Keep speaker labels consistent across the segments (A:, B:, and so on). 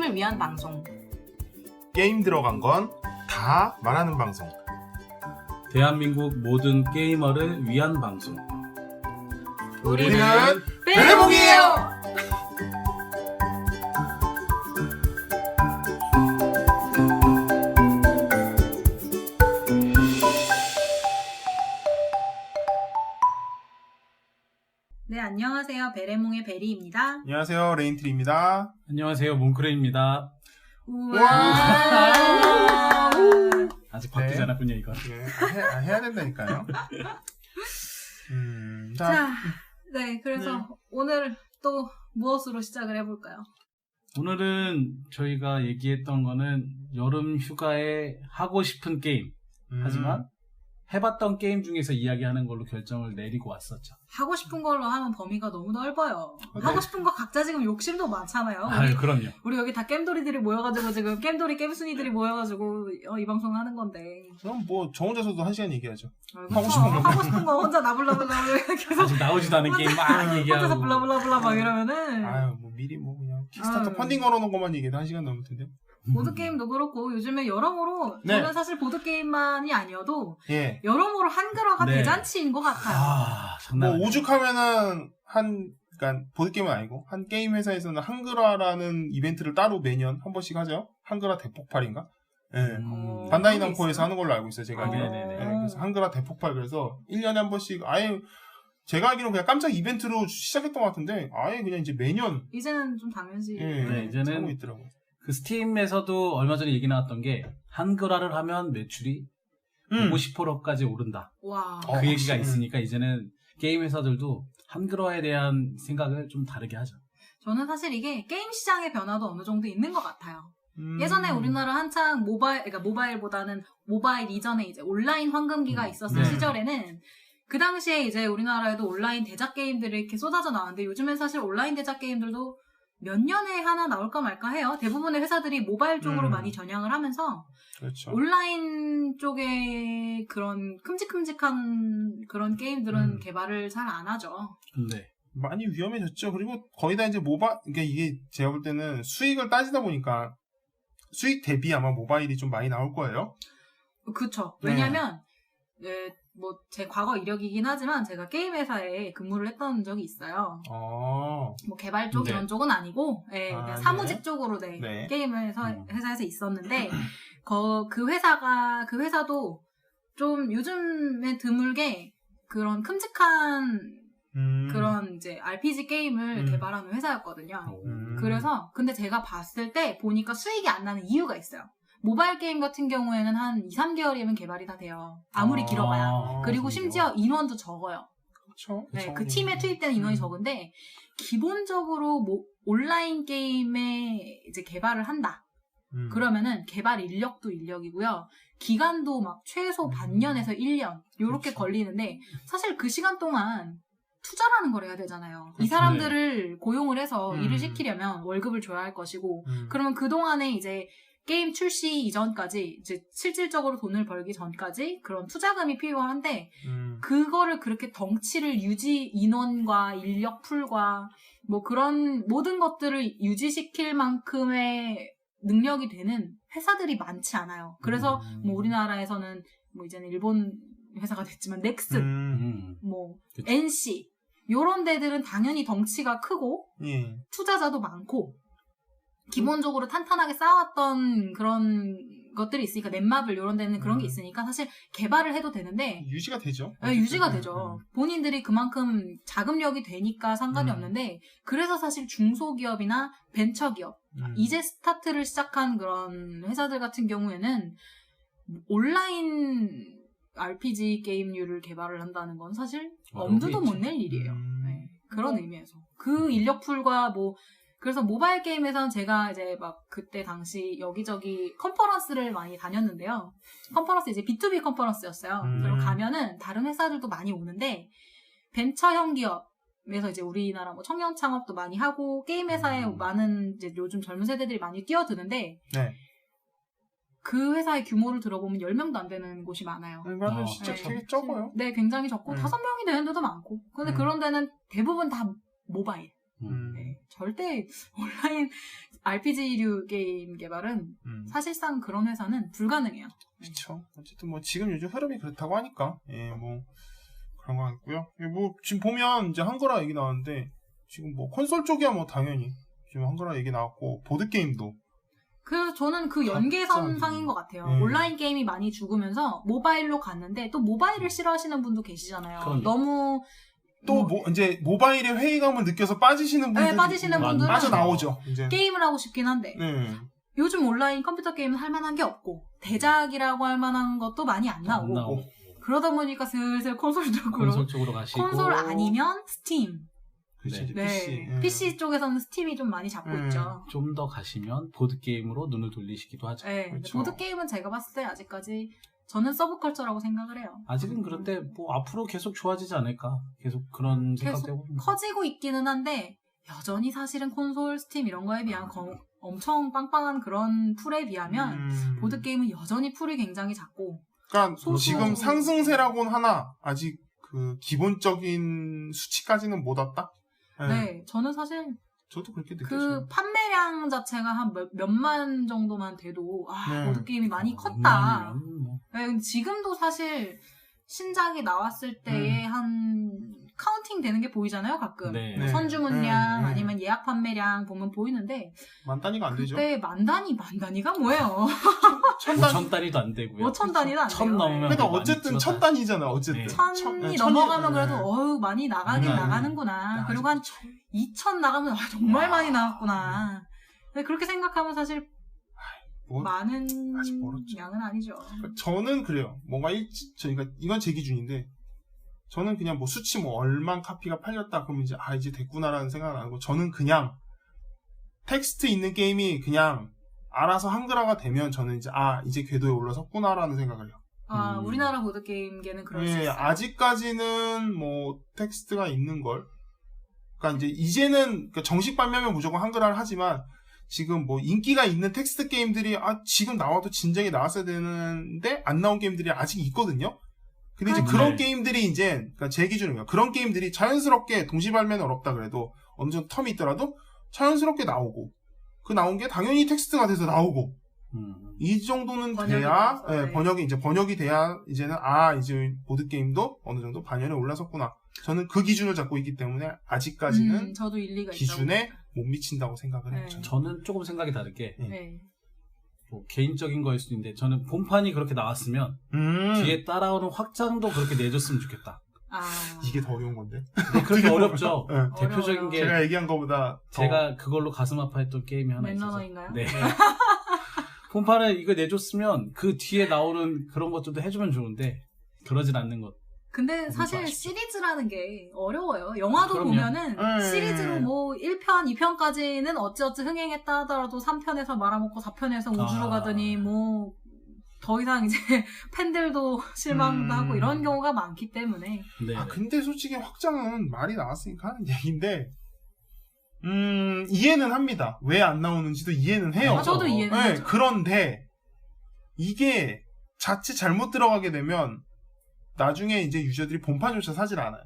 A: 게임을 위한 방송.
B: 게임 들어간 건 다 말하는 방송.
C: 대한민국 모든 게이머를 위한 방송.
A: 우리는
B: 베레몽이에요!
A: 네, 안녕하세요. 베레몽의 베리입니다.
B: 안녕하세요, 레인트리입니다.
C: 안녕하세요, 몽크레입니다.
A: 우와.
C: 아직 바뀌지
B: 네.
C: 않았군요, 이거.
B: 네, 해야 된다니까요.
A: 자, 네, 그래서 오늘 또 무엇으로 시작을 해볼까요?
C: 오늘은 저희가 얘기했던 거는 여름 휴가에 하고 싶은 게임. 하지만 해봤던 게임 중에서 이야기하는 걸로 결정을 내리고 왔었죠.
A: 하고 싶은 걸로 하면 범위가 너무 넓어요.
B: 네.
A: 하고 싶은 거 각자 지금 욕심도 많잖아요.
C: 아유, 그럼요.
A: 우리 여기 다 겜돌이들이 모여가지고 지금 겜돌이 겜순이들이 모여가지고 이 방송 하는 건데.
B: 그럼 뭐 저 혼자서도 1시간 얘기하죠.
A: 하고 싶은 거 혼자 나불나불나 계속
C: 아직 나오지도 않은 게임 막 얘기하고.
A: 혼자서 블라블라블라 막 이러면은
B: 아유, 뭐 미리 뭐 그냥 킥스타터
A: 아유.
B: 펀딩 걸어놓은 것만 얘기해도 1시간 넘을 텐데.
A: 보드게임도 그렇고 요즘에 여러모로
B: 네.
A: 저는 사실 보드게임만이 아니어도
B: 예.
A: 여러모로 한글화가
C: 네.
A: 대잔치인 것 같아요.
C: 아, 장난
B: 뭐
C: 아니에요.
B: 오죽하면은 그러니까 보드게임은 아니고 한 게임 회사에서는 한글화라는 이벤트를 따로 매년 한 번씩 하죠. 한글화 대폭발인가? 예. 반다이
A: 그런 게
B: 남코에서
A: 있어요?
B: 하는 걸로 알고 있어요. 제가 알기로.
C: 네네네.
B: 예, 그래서 한글화 대폭발 그래서 1년에 한 번씩 아예 제가 알기로는 그냥 깜짝 이벤트로 시작했던 것 같은데 아예 그냥 이제 매년
A: 이제는 좀 당연시.
B: 예,
C: 네, 이제는
B: 하고 있더라고요.
C: 그 스팀에서도 얼마 전에 얘기 나왔던 게 한글화를 하면 매출이 150%까지 오른다.
A: 와.
B: 어,
C: 그 얘기가
B: 확실히.
C: 있으니까 이제는 게임 회사들도 한글화에 대한 생각을 좀 다르게 하죠.
A: 저는 사실 이게 게임 시장의 변화도 어느 정도 있는 것 같아요.
B: 음.
A: 예전에 우리나라 한창 그러니까 모바일보다는 모바일 이전에 이제 온라인 황금기가 있었을
C: 네.
A: 시절에는 그 당시에 이제 우리나라에도 온라인 대작 게임들이 이렇게 쏟아져 나왔는데 요즘엔 사실 온라인 대작 게임들도 몇 년에 하나 나올까 말까 해요. 대부분의 회사들이 모바일 쪽으로 많이 전향을 하면서
B: 그렇죠.
A: 온라인 쪽에 그런 큼직큼직한 그런 게임들은 개발을 잘 안 하죠.
C: 네.
B: 많이 위험해졌죠. 그리고 거의 다 이제 그러니까 이게 제가 볼 때는 수익을 따지다 보니까 수익 대비 아마 모바일이 좀 많이 나올 거예요.
A: 그쵸.
B: 네.
A: 왜냐면 뭐 제 과거 이력이긴 하지만 제가 게임 회사에 근무를 했던 적이 있어요.
B: 어.
A: 뭐 개발 쪽
C: 네.
A: 이런 쪽은 아니고
B: 아,
A: 그냥
B: 네.
A: 사무직 쪽으로
B: 네.
A: 게임을 회사에서 있었는데 그 회사도 좀 요즘에 드물게 그런 큼직한 그런 이제 RPG 게임을 개발하는 회사였거든요. 그래서 근데 제가 봤을 때 보니까 수익이 안 나는 이유가 있어요. 모바일 게임 같은 경우에는 한 2, 3개월이면 개발이 다 돼요. 아무리 길어봐야. 그리고 심지어 인원도 적어요.
B: 그렇죠.
A: 네, 그 팀에 투입되는 인원이 적은데 기본적으로 뭐 온라인 게임에 이제 개발을 한다. 그러면은 개발 인력도 인력이고요. 기간도 막 최소 반년에서 1년 요렇게
B: 그렇죠.
A: 걸리는데 사실 그 시간 동안 투자라는 걸 해야 되잖아요. 이
B: 그렇죠.
A: 사람들을 고용을 해서 일을 시키려면 월급을 줘야 할 것이고 그러면 그동안에 이제 게임 출시 이전까지 이제 실질적으로 돈을 벌기 전까지 그런 투자금이 필요한데 그거를 그렇게 덩치를 인원과 인력 풀과 뭐 그런 모든 것들을 유지시킬 만큼의 능력이 되는 회사들이 많지 않아요. 그래서 뭐 우리나라에서는 뭐 이제는 일본 회사가 됐지만 넥슨, 뭐
C: 그쵸.
A: NC 요런 데들은 당연히 덩치가 크고
B: 예.
A: 투자자도 많고 기본적으로 탄탄하게 쌓아왔던 그런 것들이 있으니까 넷마블 이런 데는 그런 게 있으니까 사실 개발을 해도 되는데
B: 유지가 되죠.
A: 네, 유지가 되죠. 본인들이 그만큼 자금력이 되니까 상관이 없는데 그래서 사실 중소기업이나 벤처기업 이제 스타트를 시작한 그런 회사들 같은 경우에는 온라인 RPG 게임류를 개발을 한다는 건 사실 엄두도 못 낼 일이에요. 네, 그런 의미에서 그 인력풀과 뭐 그래서 모바일 게임에서는 제가 이제 막 그때 당시 여기저기 컨퍼런스를 많이 다녔는데요. 컨퍼런스 이제 B2B 컨퍼런스였어요. 그리고 가면은 다른 회사들도 많이 오는데 벤처형 기업에서 이제 우리나라 뭐 청년 창업도 많이 하고 게임 회사에 많은 이제 요즘 젊은 세대들이 많이 뛰어드는데
B: 네.
A: 그 회사의 규모를 들어보면 10명도 안 되는 곳이 많아요.
B: 맞아요. 진짜
A: 네.
B: 되게 적어요.
A: 네, 굉장히 적고 5명이 되는 데도 많고. 근데 그런 데는 대부분 다 모바일. 네, 절대 온라인 RPG류 게임 개발은 사실상 그런 회사는 불가능해요.
B: 그렇죠. 어쨌든 뭐 지금 요즘 흐름이 그렇다고 하니까 뭐 그런 거 같고요. 뭐 지금 보면 이제 한글화 얘기 나왔는데 지금 뭐 콘솔 쪽이야 뭐 당연히 지금 한글화 얘기 나왔고 보드 게임도.
A: 그래서 저는 그 연계선상인 것 같아요. 온라인 게임이 많이 죽으면서 모바일로 갔는데 또 모바일을 싫어하시는 분도 계시잖아요.
C: 그러네.
A: 너무
B: 또 이제 모바일의 회의감을 느껴서 빠지시는 분들
A: 빠지시는 분들은
B: 빠져나오죠. 이제.
A: 게임을 하고 싶긴 한데 요즘 온라인 컴퓨터 게임은 할 만한 게 없고 대작이라고 할 만한 것도 많이 안 나오고 그러다 보니까 슬슬 콘솔 쪽으로
C: 가시고
A: 콘솔 아니면 스팀.
B: 그치,
A: 네. PC 쪽에서는 스팀이 좀 많이 잡고 있죠.
C: 좀 더 가시면 보드게임으로 눈을 돌리시기도 하죠.
A: 네.
B: 그렇죠.
A: 보드게임은 제가 봤을 때 아직까지 저는 서브컬처라고 생각을 해요.
C: 아직은 그런데 뭐 앞으로 계속 좋아지지 않을까. 계속 그런 생각도
A: 계속
C: 해봅니다.
A: 커지고 있기는 한데 여전히 사실은 콘솔, 스팀 이런 거에 비하면 엄청 빵빵한 그런 풀에 비하면 보드게임은 여전히 풀이 굉장히 작고
B: 그러니까 지금 상승세라고는 하나 아직 그 기본적인 수치까지는 못 왔다?
A: 네, 저는 사실
B: 저도 그렇게 느꼈어요.
A: 그 판매량 자체가 한 몇만 정도만 돼도 보드게임이 많이 컸다.
C: 뭐.
A: 네, 근데 지금도 사실 신작이 나왔을 때에 한 카운팅 되는 게 보이잖아요, 가끔.
C: 네.
A: 뭐 선주문량 아니면 예약 판매량 보면 보이는데
B: 만 단위가 안 되죠.
A: 그때 만 단위가 뭐예요?
C: 5,000단위도 안 되고요.
A: 5,000단위도 안 돼요.
C: 1,000 넘으면
B: 그러니까 어쨌든 1000단위잖아. 어쨌든.
A: 1000이 넘어가면 그래도 많이 나가긴 나가는구나. 그리고 한 2,000 나가면 정말 많이 나갔구나. 근데 그렇게 생각하면 사실 많은 양은 아니죠.
B: 저는 그래요. 뭔가 저희가 이건 제 기준인데 저는 그냥 뭐 수치 뭐 얼만 카피가 팔렸다 그러면 이제 됐구나라는 생각은 안 하고 저는 그냥 텍스트 있는 게임이 그냥 알아서 한글화가 되면 저는 이제 궤도에 올라섰구나라는 생각을 해요.
A: 우리나라 보드게임계는 그럴 수 있어요.
B: 아직까지는 뭐 텍스트가 있는 걸 그러니까 이제는 그러니까 정식 발매하면 무조건 한글화를 하지만 지금 뭐 인기가 있는 텍스트 게임들이 지금 나와도 진작에 나왔어야 되는데 안 나온 게임들이 아직 있거든요. 근데 이제 그런 게임들이 이제 그러니까 제 기준으로요. 그런 게임들이 자연스럽게 동시 발매는 어렵다 그래도 어느 정도 텀이 있더라도 자연스럽게 나오고 그 나온 게 당연히 텍스트가 돼서 나오고 이 정도는 돼야 번역이 돼야 이제는 이제 보드 게임도 어느 정도 반열에 올라섰구나. 저는 그 기준을 잡고 있기 때문에 아직까지는
A: 저도 일리가
B: 기준에 못 미친다고 생각을 해요.
C: 저는 조금 생각이 다르게 뭐 개인적인 거일 수도 있는데 저는 본판이 그렇게 나왔으면 뒤에 따라오는 확장도 그렇게 내줬으면 좋겠다.
B: 이게 더 어려운 건데.
C: 그렇게 어렵죠. 대표적인 게
B: 제가 얘기한 것보다
C: 제가 그걸로 가슴 아파했던 게임이 하나 있어서.
A: 맨러너인가요?
C: 네. 본판을 이거 내줬으면 그 뒤에 나오는 그런 것들도 해주면 좋은데 그러진 않는 것.
A: 근데 사실 시리즈라는 게 어려워요. 영화도
C: 그럼요.
A: 보면은 시리즈로 뭐 1편, 2편까지는 어찌어찌 흥행했다 하더라도 3편에서 말아먹고 4편에서 우주로 가더니 뭐 더 이상 이제 팬들도 실망도 하고 이런 경우가 많기 때문에.
C: 네.
B: 근데 솔직히 확장은 말이 나왔으니까 하는 얘기인데 이해는 합니다. 왜 안 나오는지도 이해는 해요.
A: 저도 이해는 하죠.
B: 그런데 이게 자칫 잘못 들어가게 되면 나중에 이제 유저들이 본판조차 사질 않아요.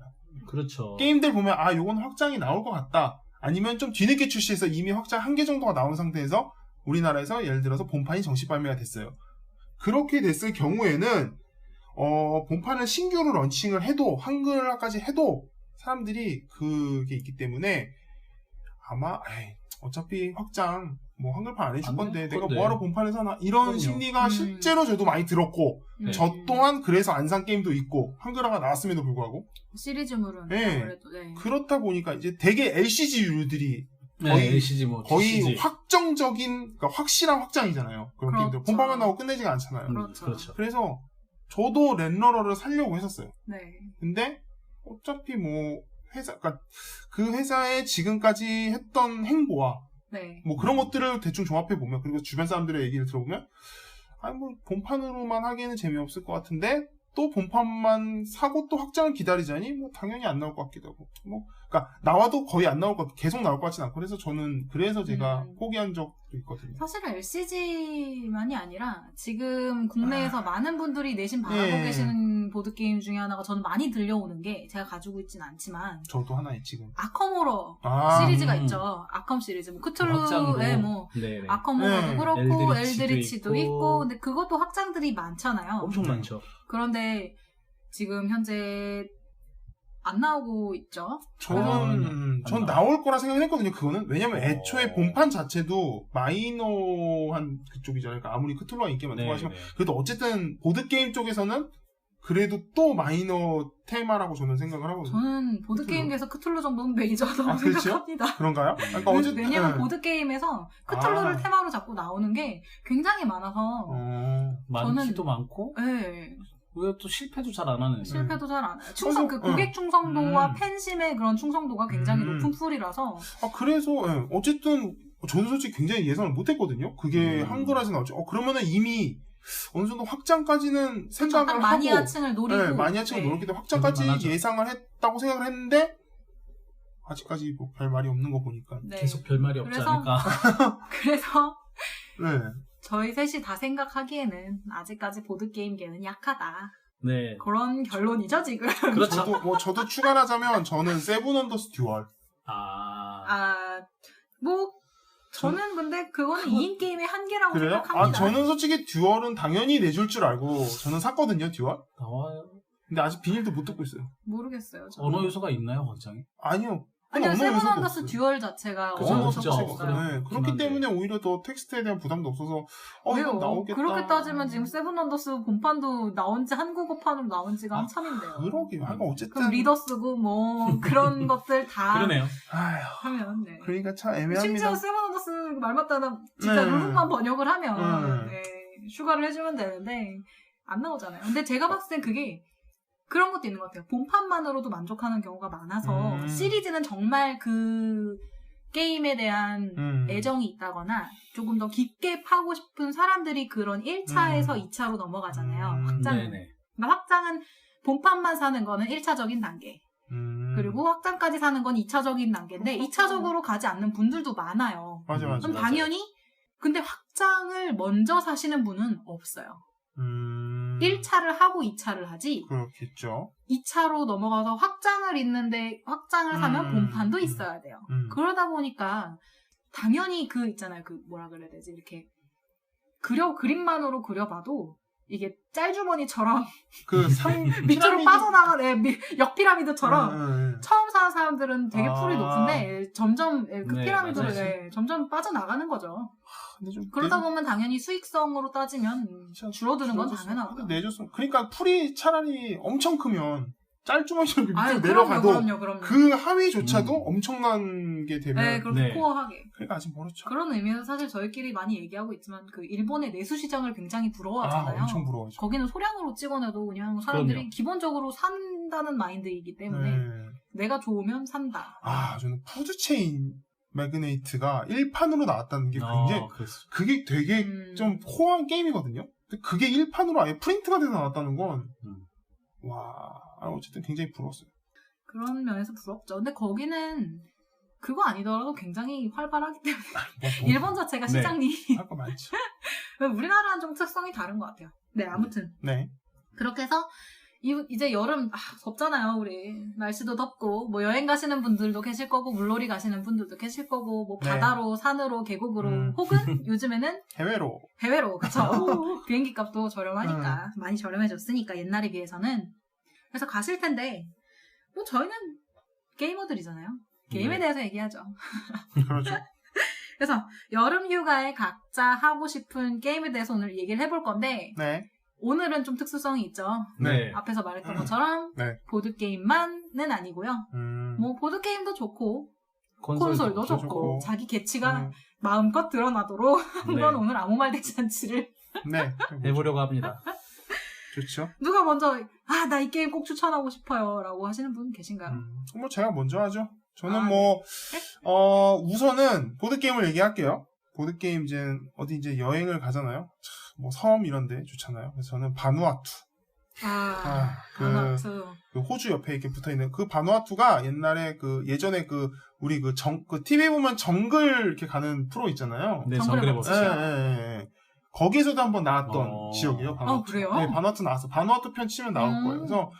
C: 그렇죠.
B: 게임들 보면 요건 확장이 나올 것 같다. 아니면 좀 뒤늦게 출시해서 이미 확장 1개 정도가 나온 상태에서 우리나라에서 예를 들어서 본판이 정식 발매가 됐어요. 그렇게 됐을 경우에는 본판을 신규로 런칭을 해도 한글화까지 해도 사람들이 그게 있기 때문에 아마 어차피 확장 뭐 한글판 안 해줄 건데 내가 뭐하러 본판을 사나 이런
C: 그럼요.
B: 심리가 실제로 저도 많이 들었고 저 또한 그래서 안 산 게임도 있고 한글화가 나왔음에도 불구하고
A: 시리즈물은
B: 아무래도 그렇다 보니까 이제 되게 LCG류들이 거의
C: LCG 뭐
B: 거의
C: DCG.
B: 확정적인 그러니까 확실한 확장이잖아요. 그런
A: 그렇죠.
B: 게임들 본판만 나오고 끝내지가 않잖아요.
A: 그렇죠.
B: 그래서 저도 랜러러를 사려고 했었어요.
A: 네.
B: 근데 어차피 뭐 그러니까 그 회사의 지금까지 했던 행보와 뭐 그런 것들을 대충 종합해 보면 그리고 주변 사람들의 얘기를 들어보면 뭐 본판으로만 하기에는 재미없을 것 같은데 또 본판만 사고 또 확장을 기다리자니 뭐 당연히 안 나올 것 같기도 하고 뭐 그러니까 나와도 거의 안 나올 것 계속 나올 것 같진 않고 그래서 제가 포기한 적도 있거든요.
A: 사실은 LCG만이 아니라 지금 국내에서 많은 분들이 내심 바라고 계시는 보드게임 중에 하나가 저는 많이 들려오는 게 제가 가지고 있진 않지만
B: 저도 하나에 지금.
A: 아컴호러
B: 아,
A: 시리즈가 있죠. 아컴 시리즈. 뭐 크툴루의 뭐
C: 네네.
A: 아컴호러도
B: 네.
A: 그렇고
C: 엘드리치도
A: 엘드리치도
C: 있고.
A: 있고 근데 그것도 확장들이 많잖아요.
C: 엄청 많죠.
A: 그런데 지금 현재 안 나오고 있죠.
B: 전 나올 거라 생각했거든요, 그거는. 왜냐면 애초에 본판 자체도 마이너한 그쪽이잖아요. 그러니까 아무리 크툴루가 인기 많다고 하지만. 그래도 어쨌든 보드게임 쪽에서는 그래도 또 마이너 테마라고 저는 생각을 하거든요.
A: 저는 보드게임에서 크툴루 정도는 메이저라고
B: 그렇죠?
A: 생각합니다.
B: 그런가요? 그러니까 어쨌든.
A: 왜냐면
B: 네.
A: 보드게임에서 크툴루를 테마로 잡고 나오는 게 굉장히 많아서
C: 많기도 많고
A: 네.
C: 왜 또 실패도 잘 안 하는.
A: 실패도 잘 안 해요. 충성, 그 고객 충성도와 팬심의 그런 충성도가 굉장히 높은 풀이라서.
B: 그래서, 예, 어쨌든, 저는 솔직히 굉장히 예상을 못 했거든요? 그게 한글화에서 나오죠. 그러면은 이미 어느 정도 확장까지는 생각을 하고.
A: 마니아층을 노리고.
B: 네, 마니아층을 노렸기 때문에 확장까지 예상을 했다고 생각을 했는데, 아직까지 뭐 별 말이 없는 거 보니까.
A: 네.
C: 계속 별 말이 없지 않을까.
A: 그래서.
B: 네.
A: 저희 셋이 다 생각하기에는 아직까지 보드게임계는 약하다.
C: 네.
A: 그런 결론이죠, 지금.
C: 그렇죠.
B: 저도 추가하자면 저는 세븐 언더스 듀얼.
A: 저는 근데 그거는 2인 게임의 한계라고
B: 그래요?
A: 생각합니다.
B: 저는 솔직히 듀얼은 당연히 내줄 줄 알고 저는 샀거든요, 듀얼.
C: 나와요.
B: 근데 아직 비닐도 못 뜯고 있어요.
A: 모르겠어요. 저는.
C: 언어 요소가 있나요, 확장에?
B: 아니요.
A: 아니요, 세븐 언더스 듀얼 자체가 언어 요소가 없어요.
B: 네, 그렇기 때문에 오히려 더 텍스트에 대한 부담도 없어서 이건 나오겠다.
A: 그렇게 따지면 지금 세븐 언더스 본판도 나온 지 한국어판으로 나온 지가 한참인데요.
B: 그러게요. 어쨌든
A: 그럼 리더 쓰고 뭐 그런 것들 다
C: 그러네요.
A: 하면 네.
B: 그러니까 참 애매합니다.
A: 심지어 세븐 언더스 말 맞다나 진짜 룰북만 번역을 하면
B: 네.
A: 슈가를 해주면 되는데 안 나오잖아요. 근데 제가 봤을 땐 그게 그런 것도 있는 것 같아요. 본판만으로도 만족하는 경우가 많아서 시리즈는 정말 그 게임에 대한 애정이 있다거나 조금 더 깊게 파고 싶은 사람들이 그런 1차에서 2차로 넘어가잖아요. 확장은. 확장은 본판만 사는 거는 1차적인 단계. 그리고 확장까지 사는 건 2차적인 단계인데 2차적으로 가지 않는 분들도 많아요.
B: 맞아.
A: 그럼 당연히 근데 확장을 먼저 사시는 분은 없어요. 1차를 하고 2차를 하지.
B: 그렇겠죠.
A: 2차로 넘어가서 확장을 있는데 확장을 사면 본판도 있어야 돼요. 그러다 보니까 당연히 그 있잖아요. 그 뭐라 그래야 되지? 이렇게 그림만으로 그려봐도 이게 짤주머니처럼 밑으로 빠져나간 역피라미드처럼 처음 사는 사람들은 되게 풀이 높은데 점점 그 피라미드를 점점 빠져나가는 거죠. 그러다 보면 당연히 수익성으로 따지면 줄어드는 건 당연하고.
B: 내줬으면 그러니까 풀이 차라리 엄청 크면 짤주머니처럼 밑으로 내려가도
A: 그럼요.
B: 그 하위조차도 엄청난 게 되면
A: 네, 그렇게 코어하게.
B: 그러니까 아직 멀었죠.
A: 그런 의미에서 사실 저희끼리 많이 얘기하고 있지만 그 일본의 내수 시장을 굉장히 부러워하잖아요.
B: 엄청 부러워하죠.
A: 거기는 소량으로 찍어내도 그냥 사람들이 기본적으로 산다는 마인드이기 때문에 내가 좋으면 산다.
B: 저는 푸드체인 매그네이트가 1판으로 나왔다는 게 굉장히 그게 되게 좀 호황 게임이거든요. 근데 그게 1판으로 아예 프린트가 돼서 나왔다는 건 어쨌든 굉장히 부러웠어요.
A: 그런 면에서 부럽죠. 근데 거기는 그거 아니더라도 굉장히 활발하기 때문에 일본 자체가 시장이
B: 할 거 많죠.
A: 우리나라는 좀 특성이 다른 것 같아요. 네, 아무튼 그렇게 해서 이제 여름 덥잖아요. 우리 날씨도 덥고 뭐 여행 가시는 분들도 계실 거고 물놀이 가시는 분들도 계실 거고 뭐 바다로 산으로 계곡으로 혹은 요즘에는 해외로 그쵸. 비행기 값도 저렴하니까 많이 저렴해졌으니까 옛날에 비해서는 그래서 가실 텐데 뭐 저희는 게이머들이잖아요. 게임에 대해서 얘기하죠.
B: 그렇죠.
A: 그래서 여름 휴가에 각자 하고 싶은 게임에 대해서 오늘 얘기를 해볼 건데 오늘은 좀 특수성이 있죠. 앞에서 말했던 것처럼 보드게임만은 아니고요. 뭐 보드게임도 좋고 콘솔도 좋고 자기 개취가 마음껏 드러나도록 한번 오늘 아무 말 되지 않지를
C: 해보려고 합니다.
B: 좋죠.
A: 누가 먼저 나 이 게임 꼭 추천하고 싶어요 라고 하시는 분 계신가요?
B: 뭐 제가 먼저 하죠. 저는 우선은 보드게임을 얘기할게요. 보드게임 이제 여행을 가잖아요. 뭐 섬 이런데 좋잖아요. 그래서 저는 바누아투.
A: 바누아투.
B: 그 호주 옆에 이렇게 붙어 있는 그 바누아투가 옛날에 예전에 우리 TV 보면 정글 이렇게 가는 프로 있잖아요.
C: 네, 정글의 버스.
B: 거기에서도 한번 나왔던 지역이에요. 바누아투.
A: 그래요?
B: 네, 바누아투 나왔어. 바누아투 편 치면 나올 거예요. 그래서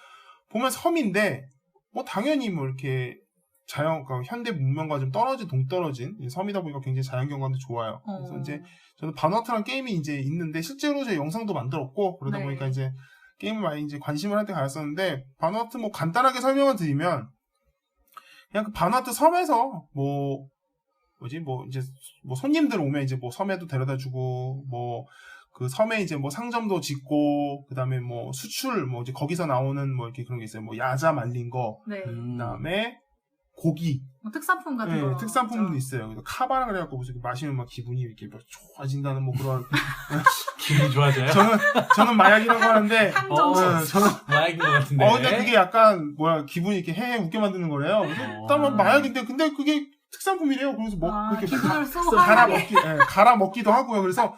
B: 보면 섬인데 뭐 당연히 뭐 이렇게 그러니까 현대 문명과 좀 동떨어진 섬이다 보니까 굉장히 자연경관도 좋아요. 그래서 이제 저는 바누아투라는 게임이 이제 있는데 실제로 제 영상도 만들었고 그러다 보니까 이제 게임을 많이 이제 관심을 할 때 가졌었는데 바누아투 뭐 간단하게 설명을 드리면 그냥 그 바누아투 섬에서 뭐 이제 뭐 손님들 오면 이제 뭐 섬에도 데려다주고 뭐 그 섬에 이제 뭐 상점도 짓고 그다음에 뭐 수출 뭐 이제 거기서 나오는 뭐 이렇게 그런 게 있어요. 뭐 야자 말린 거 그다음에 고기
A: 뭐 특산품 같은 거
B: 특산품도 있어요. 그래서 카바라 그래갖고 무슨 마시면 막 기분이 이렇게 막 좋아진다는 뭐 그런
C: 기분이 좋아져요?
B: 저는 마약이라고 하는데
A: 저는
C: 마약인 것 같은데.
B: 근데 그게 약간 기분이 이렇게 헤헤 웃게 만드는 거래요. 일단 마약인데 근데 그게 특산품이래요. 그래서 뭐 그렇게
A: 기분을 쏘고
B: 갈아 먹기도 하고요. 그래서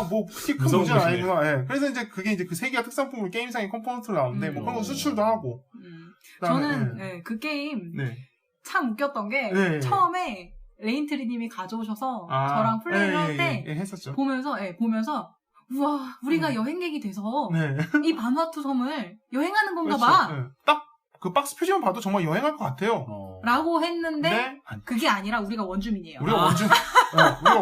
B: 뭐 그렇게 큰 문제는
C: 곳이네.
B: 아니구나. 그래서 이제 그게 이제 그 세 개가 특산품으로 게임상의 컴포넌트로 나오는데 뭐 그런 거 수출도 하고.
A: 저는 그 게임 참 웃겼던 게 처음에 레인트리님이 가져오셔서 저랑 플레이를 할 때
B: 했었죠.
A: 보면서 우와 우리가 여행객이 돼서 이 바누아투 섬을 여행하는 건가 봐.
B: 딱 그 박스 표지만 봐도 정말 여행할 것 같아요.
A: 라고 했는데 그게 아니라 우리가 원주민이에요.
B: 우리가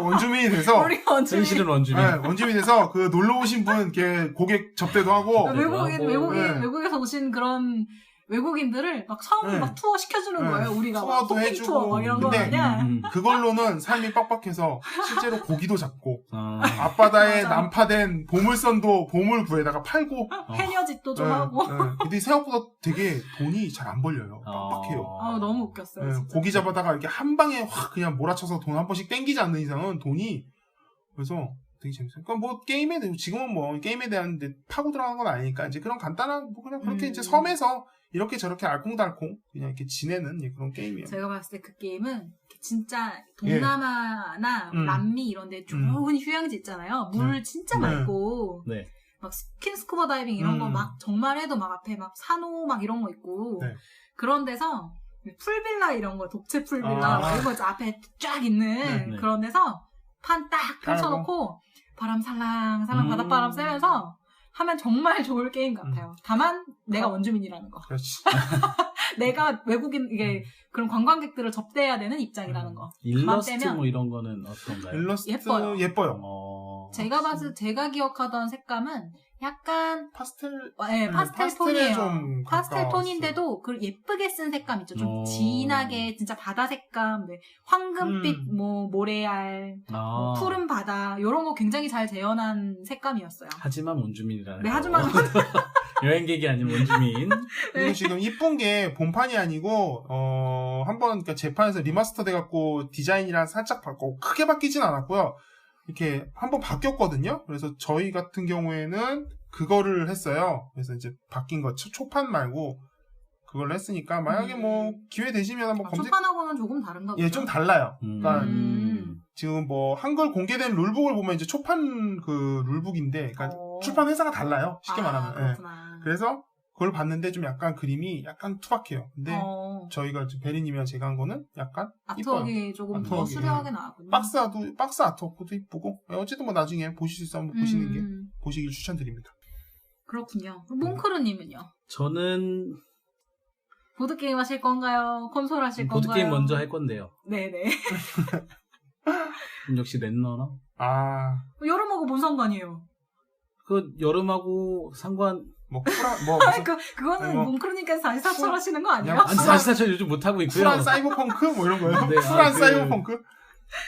B: 원주민이 돼서
C: 현실은 원주민.
B: 원주민이 돼서 그 놀러 오신 분 이렇게 고객 접대도 하고
A: 외국에서 오신 그런 외국인들을 막 섬을 막 투어 시켜주는 거예요. 우리가
B: 투어도
A: 막
B: 해주고
A: 투어 막 이런 거 아니야.
B: 그걸로는 삶이 빡빡해서 실제로 고기도 잡고 앞바다에 난파된 보물선도 보물 구에다가 팔고
A: 해녀짓도 좀 하고.
B: 근데 생각보다 되게 돈이 잘 안 벌려요. 빡빡해요.
A: 너무 웃겼어요.
B: 고기 잡아다가 이렇게 한 방에 확 그냥 몰아쳐서 돈 한 번씩 땡기지 않는 이상은 돈이 그래서 되게 재밌어요. 그러니까 뭐 게임에 대해 지금은 뭐 게임에 대한 파고 들어간 건 아니니까 이제 그런 간단한 뭐 그냥 그렇게 이제 섬에서 이렇게 저렇게 알콩달콩 그냥 이렇게 지내는 그런 게임이에요.
A: 제가 봤을 때 그 게임은 진짜 동남아나 남미 이런데 좋은 휴양지 있잖아요. 물 진짜 맑고 막 스킨스쿠버 다이빙 이런 거 막 정말 해도 막 앞에 막 산호 막 이런 거 있고 그런 데서 풀빌라 이런 거 독채 풀빌라 막 이런 거 앞에 쫙 있는 그런 데서 판 딱 펼쳐놓고 바람 살랑살랑 바닷바람 쐬면서 하면 정말 좋을 게임 같아요. 다만 내가 원주민이라는 거.
B: 그렇지.
A: 내가 외국인 그런 관광객들을 접대해야 되는 입장이라는 거.
C: 일러스트 뭐 이런 거는 어떤가요?
B: 일러스트
C: 예뻐요.
A: 제가 기억하던 색감은 약간
B: 파스텔
A: 파스텔 톤이에요.
B: 좀
A: 파스텔 톤인데도 그 예쁘게 쓴 색감 있죠. 좀 진하게 진짜 바다 색감, 황금빛 뭐 모래알, 뭐 푸른 바다 이런 거 굉장히 잘 재현한 색감이었어요.
C: 하지만 원주민이라는.
A: 하지만
C: 여행객이 아닌 원주민.
B: 그리고 지금 이쁜 게 본판이 아니고 한번 그러니까 재판에서 리마스터 돼갖고 디자인이랑 살짝 바뀌고 크게 바뀌진 않았고요. 이렇게 한번 바뀌었거든요. 그래서 저희 같은 경우에는 그거를 했어요. 그래서 이제 바뀐 거 초판 말고 그걸 했으니까 만약에 뭐 기회 되시면 한번
A: 초판하고는 조금 다른가 보죠.
B: 좀 달라요. 그러니까 지금 뭐 한글 공개된 룰북을 보면 이제 초판 그 룰북인데 그러니까 출판 회사가 달라요. 쉽게 말하면. 그래서 그걸 봤는데 좀 약간 그림이 약간 투박해요. 근데 저희가 베리님이랑 제가 한 거는 약간
A: 아트웍이 조금 더 수려하게 나왔거든요.
B: 박스 아트워크도 이쁘고 어쨌든 뭐 나중에 보실 수 있으면 한번 보시는 게 보시길 추천드립니다.
A: 그렇군요. 몽크루님은요?
C: 저는
A: 보드게임 하실 건가요? 콘솔 하실 건가요?
C: 보드게임 먼저 할 건데요.
A: 네네.
C: 역시 넷러너.
A: 여름하고 뭔 상관이에요?
C: 그 여름하고 상관.
A: 그거는 몽크루님께서 다시 사철하시는 거 아니에요?
C: 아니, 다시 사철 요즘 못하고 있고요.
B: 쿨한 사이버펑크? 뭐 이런 거예요? 쿨한 사이버펑크?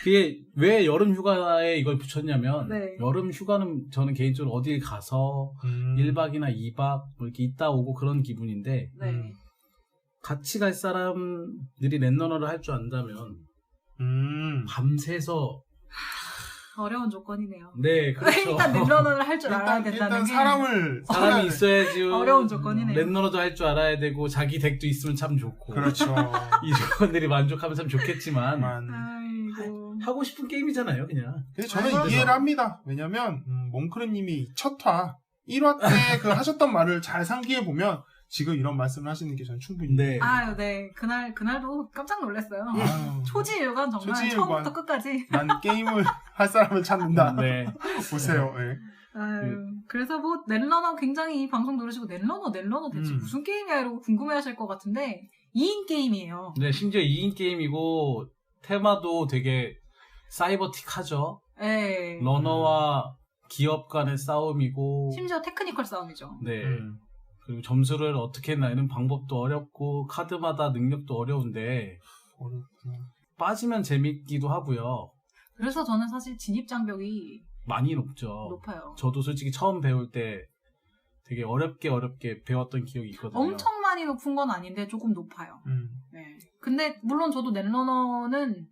C: 그게 왜 여름 휴가에 이걸 붙였냐면, 여름 휴가는 저는 개인적으로 어딜 가서 1박이나 2박 뭐 이렇게 있다 오고 그런 기분인데, 같이 갈 사람들이 넷러너를 할 줄 안다면, 밤새서
A: 어려운 조건이네요.
C: 네, 그렇죠.
A: 일단 넷러너를 할 줄 알아야 된다는 게
C: 사람이 있어야지.
A: 어려운 조건이네요.
C: 넷러너도 할 줄 알아야 되고 자기 덱도 있으면 참 좋고.
B: 그렇죠.
C: 이 조건들이 만족하면 참 좋겠지만
A: 아이고.
C: 하고 싶은 게임이잖아요, 그냥.
B: 근데 저는 이해를 합니다. 왜냐면 몽크루님이 첫 화 1화 때 그 하셨던 말을 잘 상기해 보면 지금 이런 말씀을 하시는 게 저는 충분히.
C: 네.
A: 아유, 네. 그날도 깜짝 놀랐어요.
B: 아유,
A: 초지일관 정말
B: 초지일관.
A: 처음부터 끝까지.
B: 난 게임을 할 사람을 찾는다.
C: 네.
B: 보세요. 네.
A: 아유, 그래서 뭐 넷러너 굉장히 방송 들으시고 넷러너 대체 무슨 게임이야 이러고 궁금해하실 것 같은데 2인 게임이에요.
C: 네, 심지어 2인 게임이고 테마도 되게 사이버틱하죠.
A: 네.
C: 러너와 기업 간의 싸움이고
A: 심지어 테크니컬 싸움이죠.
C: 네. 그리고 점수를 어떻게 내는 방법도 어렵고 카드마다 능력도 어려운데
B: 어렵구나.
C: 빠지면 재밌기도 하고요.
A: 그래서 저는 사실 진입 장벽이
C: 많이 높죠.
A: 높아요.
C: 저도 솔직히 처음 배울 때 되게 어렵게 배웠던 기억이 있거든요.
A: 엄청 많이 높은 건 아닌데 조금 높아요. 네. 근데 물론 저도 넷러너는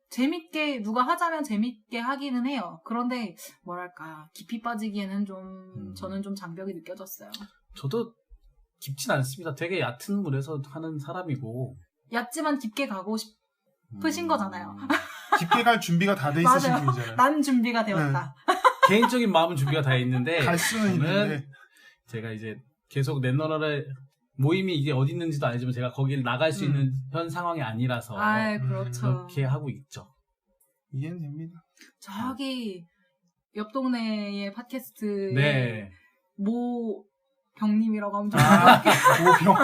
A: 재밌게 누가 하자면 재밌게 하기는 해요. 그런데 뭐랄까 깊이 빠지기에는 좀 저는 좀 장벽이 느껴졌어요.
C: 저도 깊진 않습니다. 되게 얕은 물에서 하는 사람이고
A: 얕지만 깊게 가고 싶으신 거잖아요.
B: 깊게 갈 준비가 다 돼 있으신
A: 맞아요.
B: 분이잖아요.
A: 난 준비가 되었다.
C: 개인적인 마음은 준비가 다 있는데
B: 갈 수는 있는데
C: 제가 이제 계속 넷러너를 모임이 이게 어디 있는지도 알지만 제가 거길 나갈 수 있는 현 상황이 아니라서
A: 아, 그렇죠.
C: 그렇게 하고 있죠.
B: 이해는 됩니다.
A: 저기 옆 동네의 팟캐스트에
C: 네.
A: 모 병님이라고 하면 좀
B: 모병.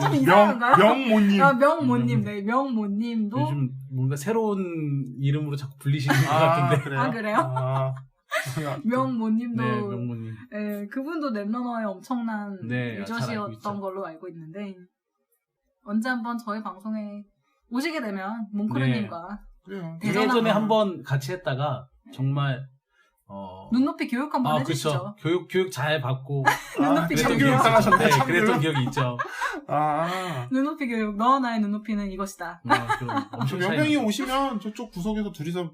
A: 좀 이상한가요?
B: 명모님.
A: 아, 명모님, 네, 명모님도.
C: 요즘 뭔가 새로운 이름으로 자꾸 불리시는 것 같은데.
B: 그래요?
A: 아, 그래요? 명모님도.
C: 네, 명모님.
A: 네, 그분도 넷러너의 엄청난
C: 네, 잘 알고
A: 유저시였던
C: 있죠.
A: 걸로 알고 있는데, 언제 한번 저희 방송에 오시게 되면, 몽크르님과
B: 그래요.
C: 예전에 한번 같이 했다가, 정말,
A: 눈높이 교육 한번 해주시죠.
C: 그쵸. 교육 잘 받고.
A: 눈높이
C: 그랬던
A: 교육
C: 기억이
B: 당하셨네,
C: 있죠.
B: 참
C: 네, 그랬던
B: 교육.
C: 기억이 있죠.
A: 눈높이 교육, 너와 나의 눈높이는 이것이다.
C: 네, 그럼 엄청
B: 명병이
C: 차이
B: 오시면 저쪽 구석에서 둘이서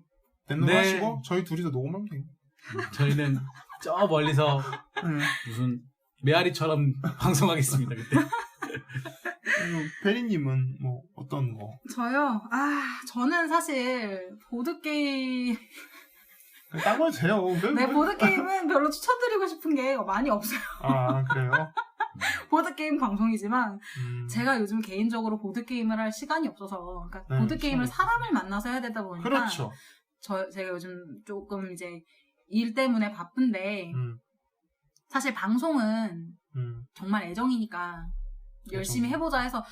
B: 넷러
C: 네.
B: 하시고 저희 둘이서 녹음하면 돼요.
C: 저희는 저 멀리서 무슨 메아리처럼 방송하겠습니다, 그때.
B: 그리고 베리님은 뭐 어떤 거?
A: 저요? 저는 사실, 보드게임,
B: 딴 거 돼요.
A: 네, 보드게임은 별로 추천드리고 싶은 게 많이 없어요.
B: 아, 그래요?
A: 보드게임 방송이지만, 제가 요즘 개인적으로 보드게임을 할 시간이 없어서, 그러니까 보드게임을 사람을 만나서 해야 되다 보니까,
B: 그렇죠.
A: 제가 요즘 조금 이제 일 때문에 바쁜데, 사실 방송은 정말 애정이니까, 열심히 해보자 해서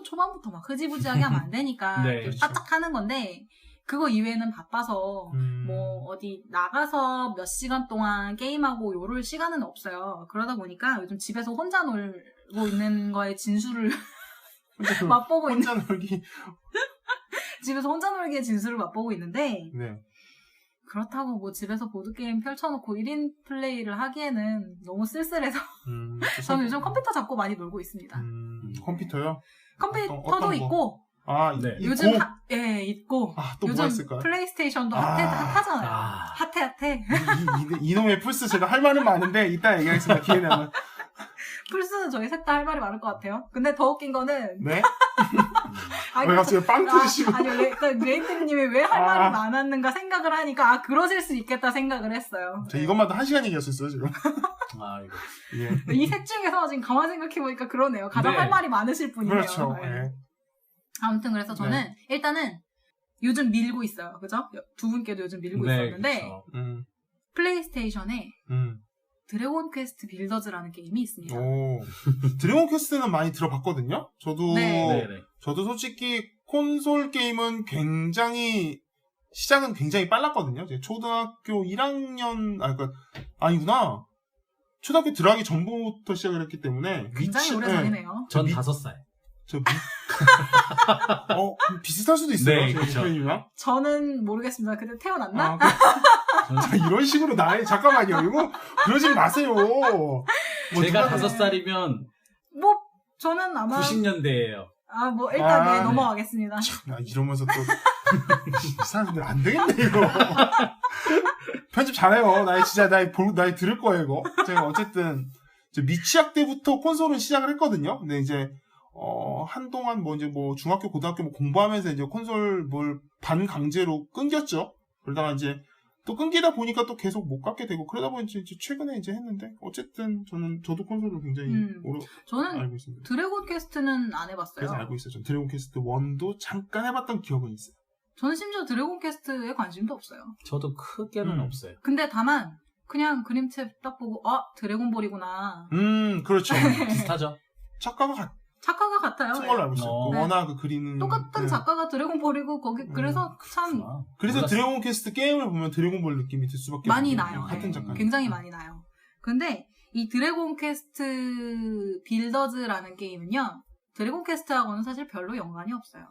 A: 초반부터 막 흐지부지하게 하면 안 되니까
C: 네,
B: 그렇죠.
A: 바짝 하는 건데 그거 이외에는 바빠서 뭐 어디 나가서 몇 시간 동안 게임하고 요럴 시간은 없어요. 그러다 보니까 요즘 집에서 혼자 놀고 있는 거에 진수를 맛보고
B: 혼자 놀기.
A: 집에서 혼자 놀기의 진수를 맛보고 있는데
B: 네.
A: 그렇다고 뭐 집에서 보드게임 펼쳐놓고 1인 플레이를 하기에는 너무 쓸쓸해서 저는 요즘 컴퓨터 잡고 많이 놀고 있습니다.
B: 컴퓨터요?
A: 컴퓨터도
B: 어떤
A: 있고
B: 아,
C: 네.
A: 요즘 있고
B: 또
A: 요즘
B: 뭐가 있을까요?
A: 플레이스테이션도 핫하잖아요. 핫해.
B: 이놈의 플스 제가 할 말은 많은데 이따 얘기하겠습니다. 기회 되면.
A: 플스는 저희 셋 다 할 말이 많을 것 같아요. 근데 더 웃긴 거는
B: 네? 왜 갑자기 빵 터지시고.
A: 아니요, 레이트님이 왜 할 말이 많았는가 생각을 하니까 그러실 수 있겠다 생각을 했어요.
B: 저 이것마다 1시간 얘기했었어요 지금.
C: 이거.
B: 예.
A: 이 셋 중에서 지금 가만 생각해보니까 그러네요. 가장
C: 네.
A: 할 말이 많으실 분이네요.
B: 그렇죠.
A: 네.
B: 예.
A: 아무튼 그래서 저는 일단은 요즘 밀고 있어요. 그죠? 두 분께도 요즘 밀고 있었는데
C: 그쵸.
A: 플레이스테이션에 드래곤 퀘스트 빌더즈라는 게임이 있습니다.
B: 오. 드래곤 퀘스트는 많이 들어봤거든요.
C: 네.
B: 저도 솔직히 콘솔 게임은 시작은 굉장히 빨랐거든요. 제 초등학교 1학년 아니구나. 초등학교 들어가기 전부터 시작을 했기 때문에
A: 굉장히 오래 전이네요.
C: 전 5살.
B: 비슷할 수도 있어요.
C: 네, 그렇죠.
A: 저는 모르겠습니다. 그때 태어났나?
B: 이런 식으로 잠깐만요. 이거 그러지 마세요.
C: 제가 5살이면
A: 저는 아마
C: 90년대예요.
A: 일단 넘어가겠습니다.
B: 이러면서 또 이 사람들 안 되겠네 이거. 편집 잘해요. 나 들을 거예요 이거. 제가 어쨌든 미취학 때부터 콘솔은 시작을 했거든요. 근데 이제 한동안 중학교 고등학교 공부하면서 이제 콘솔 반강제로 끊겼죠. 그러다가 이제 또 끊기다 보니까 또 계속 못 갖게 되고 그러다 보니 이제 최근에 이제 했는데 어쨌든 저도 콘솔을 굉장히 오래
A: 저는
B: 알고 있습니다.
A: 드래곤 퀘스트는 안 해봤어요.
B: 그래서 알고 있어요. 전 드래곤 퀘스트 1도 잠깐 해봤던 기억은 있어요.
A: 저는 심지어 드래곤 퀘스트에 관심도 없어요.
C: 저도 크게는 없어요.
A: 근데 다만 그냥 그림책 딱 보고 드래곤볼이구나.
B: 그렇죠.
C: 비슷하죠.
B: 작가가
A: 같아요.
B: 같은 걸로 알고 있어요.
A: 네.
B: 워낙 그리는
A: 똑같은 작가가 드래곤볼이고 거기 그래서 참
B: 그래서 드래곤 퀘스트 게임을 보면 드래곤볼 느낌이 들 수밖에
A: 많이
B: 없어요.
A: 나요.
B: 같은 작가.
A: 굉장히 많이 나요. 근데 이 드래곤 퀘스트 빌더즈라는 게임은요. 드래곤 퀘스트하고는 사실 별로 연관이 없어요.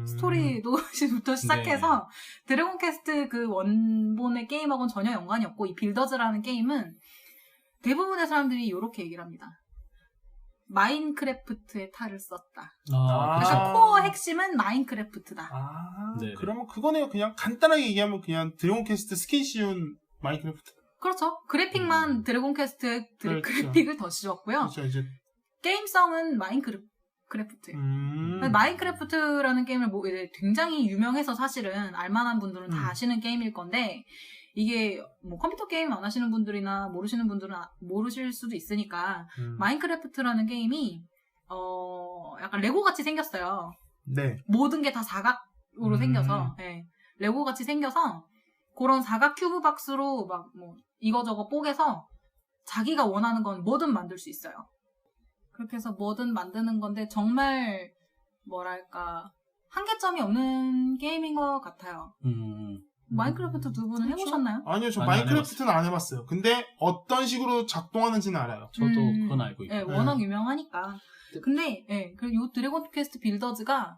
A: 스토리도부터 시작해서 드래곤 퀘스트 그 원본의 게임하고는 전혀 연관이 없고 이 빌더즈라는 게임은 대부분의 사람들이 이렇게 얘기를 합니다. 마인크래프트의 탈을 썼다. 그러니까 코어 핵심은 마인크래프트다.
B: 그러면 그거네요. 그냥 간단하게 얘기하면 그냥 드래곤 퀘스트 스킨 씌운 마인크래프트.
A: 그렇죠. 그래픽만 드래곤 퀘스트의
B: 그렇죠.
A: 그래픽을 더 씌웠고요.
B: 그렇죠. 이제
A: 게임성은 마인크래프트. 마인크래프트라는 게임을 뭐 이제 굉장히 유명해서 사실은 알만한 분들은 다 아시는 게임일 건데 이게 뭐 컴퓨터 게임 안 하시는 분들이나 모르시는 분들은 모르실 수도 있으니까 마인크래프트라는 게임이 약간 레고 같이 생겼어요.
B: 네.
A: 모든 게 다 사각으로 생겨서 레고 같이 생겨서 그런 사각 큐브 박스로 막 뭐 이거저거 뽀개서 자기가 원하는 건 뭐든 만들 수 있어요. 그렇게 해서 뭐든 만드는 건데 정말 뭐랄까 한계점이 없는 게임인 것 같아요. 마인크래프트 두 분은 해보셨나요?
B: 아니요, 저 마인크래프트는 안 해봤어요. 근데 어떤 식으로 작동하는지는 알아요.
C: 저도 그건 알고 있고.
A: 네, 워낙 유명하니까. 근데 그리고 이 드래곤 퀘스트 빌더즈가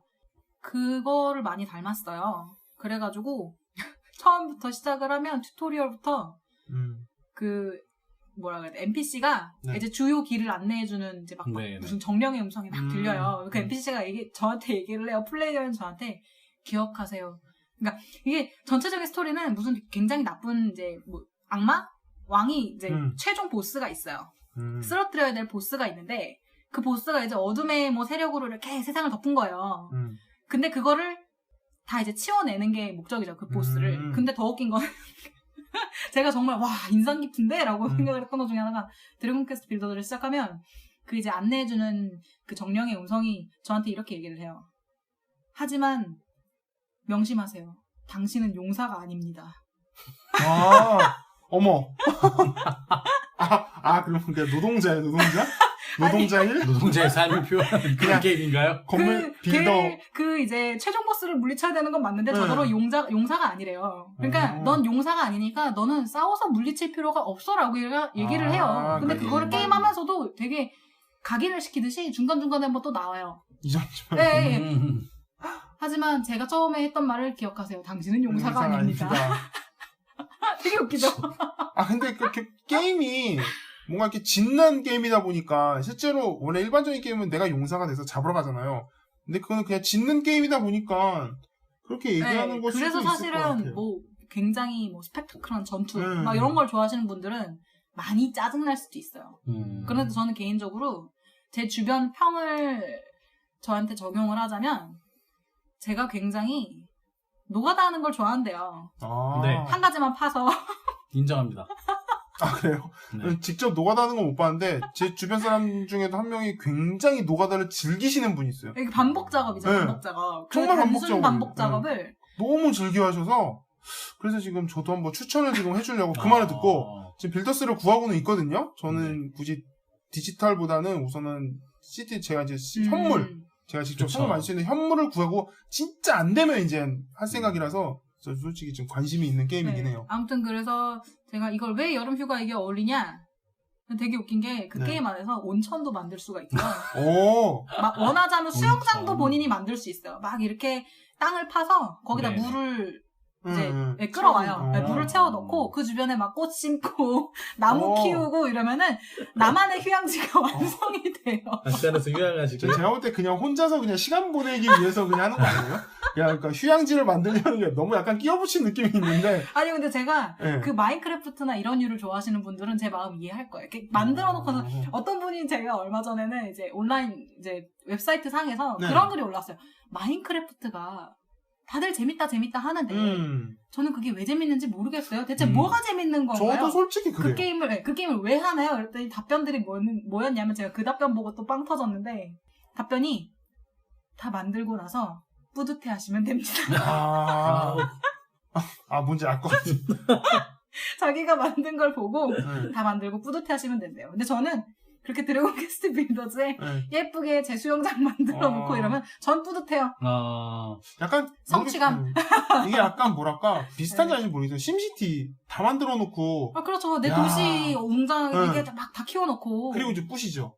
A: 그거를 많이 닮았어요. 그래가지고 처음부터 시작을 하면 튜토리얼부터 뭐라 그래야 돼? NPC가 이제 주요 길을 안내해주는 이제 막 무슨 정령의 음성이 막 들려요. 그 NPC가 저한테 얘기를 해요. 플레이어는 저한테 기억하세요. 그러니까 이게 전체적인 스토리는 무슨 굉장히 나쁜 이제 뭐 악마? 왕이 이제 최종 보스가 있어요. 쓰러뜨려야 될 보스가 있는데 그 보스가 이제 어둠의 뭐 세력으로 이렇게 세상을 덮은 거예요. 근데 그거를 다 이제 치워내는 게 목적이죠. 그 보스를. 근데 더 웃긴 건 제가 정말 와 인상 깊은데? 라고 생각을 했던 것 중에 하나가 드래곤 퀘스트 빌더를 시작하면 그 이제 안내해주는 그 정령의 음성이 저한테 이렇게 얘기를 해요. 하지만 명심하세요. 당신은 용사가 아닙니다.
B: 어머. 그럼 그냥 노동자예요, 노동자? 노동자일?
C: 노동자의 삶을 표현하는 그런 게임인가요?
B: 건물 빌더.
A: 그 이제 최종 보스를 물리쳐야 되는 건 맞는데 저더러 용사가 아니래요. 그러니까 넌 용사가 아니니까 너는 싸워서 물리칠 필요가 없어라고 얘기를 해요. 근데 그거를 게임하면서도 되게 각인을 시키듯이 중간중간에 한번 또 나와요.
B: 이 정도면.
A: 네. 하지만 제가 처음에 했던 말을 기억하세요. 당신은 용사가 아닙니다. 되게 웃기죠?
B: 근데 그렇게 게임이 뭔가 이렇게 짓는 게임이다 보니까 실제로 원래 일반적인 게임은 내가 용사가 돼서 잡으러 가잖아요. 근데 그거는 그냥 짓는 게임이다 보니까 그렇게 얘기하는 것이
A: 그래서 사실은 뭐 굉장히 뭐 스펙타클한 전투 막 이런 걸 좋아하시는 분들은 많이 짜증날 수도 있어요. 그런데 저는 개인적으로 제 주변 평을 저한테 적용을 하자면 제가 굉장히 노가다 하는 걸 좋아한대요.
C: 네.
A: 한 가지만 파서
C: 인정합니다.
B: 그래요? 네. 직접 노가다 하는 건 못 봤는데 제 주변 사람 중에도 한 명이 굉장히 노가다를 즐기시는 분이 있어요.
A: 이게 반복 작업이죠. 반복 작업.
B: 정말
A: 반복 작업을
B: 너무 즐겨하셔서 그래서 지금 저도 한번 추천을 지금 해주려고 그 말을 듣고 지금 빌더스를 구하고는 있거든요. 저는 굳이 디지털보다는 우선은 CD 제가 이제 현물 제가 직접 손을 많이 쓰는 현물을 구하고 진짜 안 되면 이제 할 생각이라서 저 솔직히 좀 관심이 있는 게임이긴 해요.
A: 아무튼 그래서 제가 이걸 왜 여름 휴가 이게 어울리냐? 되게 웃긴 게 그 게임 안에서 온천도 만들 수가 있고요. 막 원하자면 수영장도 본인이 만들 수 있어요. 막 이렇게 땅을 파서 거기다 물을 이제 끌어와요. 물을 채워 넣고 그 주변에 막 꽃 심고 나무 키우고 이러면은 나만의 휴양지가 완성이 돼요.
C: 안산에서 휴양하시고
B: 제가 볼 때 그냥 혼자서 그냥 시간 보내기 위해서 그냥 하는 거 아니에요? 그러니까 휴양지를 만들려는 게 너무 약간 끼워붙인 느낌이 있는데.
A: 아니 근데 제가 그 마인크래프트나 이런 류를 좋아하시는 분들은 제 마음 이해할 거예요. 이렇게 만들어 놓고서 어떤 분이 제가 얼마 전에는 이제 온라인 이제 웹사이트 상에서 그런 글이 올랐어요. 마인크래프트가 다들 재밌다 하는데 저는 그게 왜 재밌는지 모르겠어요. 대체 뭐가 재밌는 건가요?
B: 저도 솔직히 그래요.
A: 그 게임을 왜 하나요? 그랬더니 답변들이 뭐였냐면 제가 그 답변 보고 또 빵 터졌는데 답변이 다 만들고 나서 뿌듯해 하시면 됩니다.
B: 뭔지 알 것 같아.
A: 자기가 만든 걸 보고 다 만들고 뿌듯해 하시면 된대요. 근데 저는 그렇게 드래곤 퀘스트 빌더즈에 예쁘게 제 수영장 만들어 놓고 이러면 전 뿌듯해요.
B: 약간
A: 성취감.
B: 이게 약간 뭐랄까 비슷한지 아닌지 모르겠어요. 심시티 다 만들어 놓고.
A: 그렇죠. 내 도시 웅장 이게 막 다 키워놓고.
B: 그리고 이제 부시죠.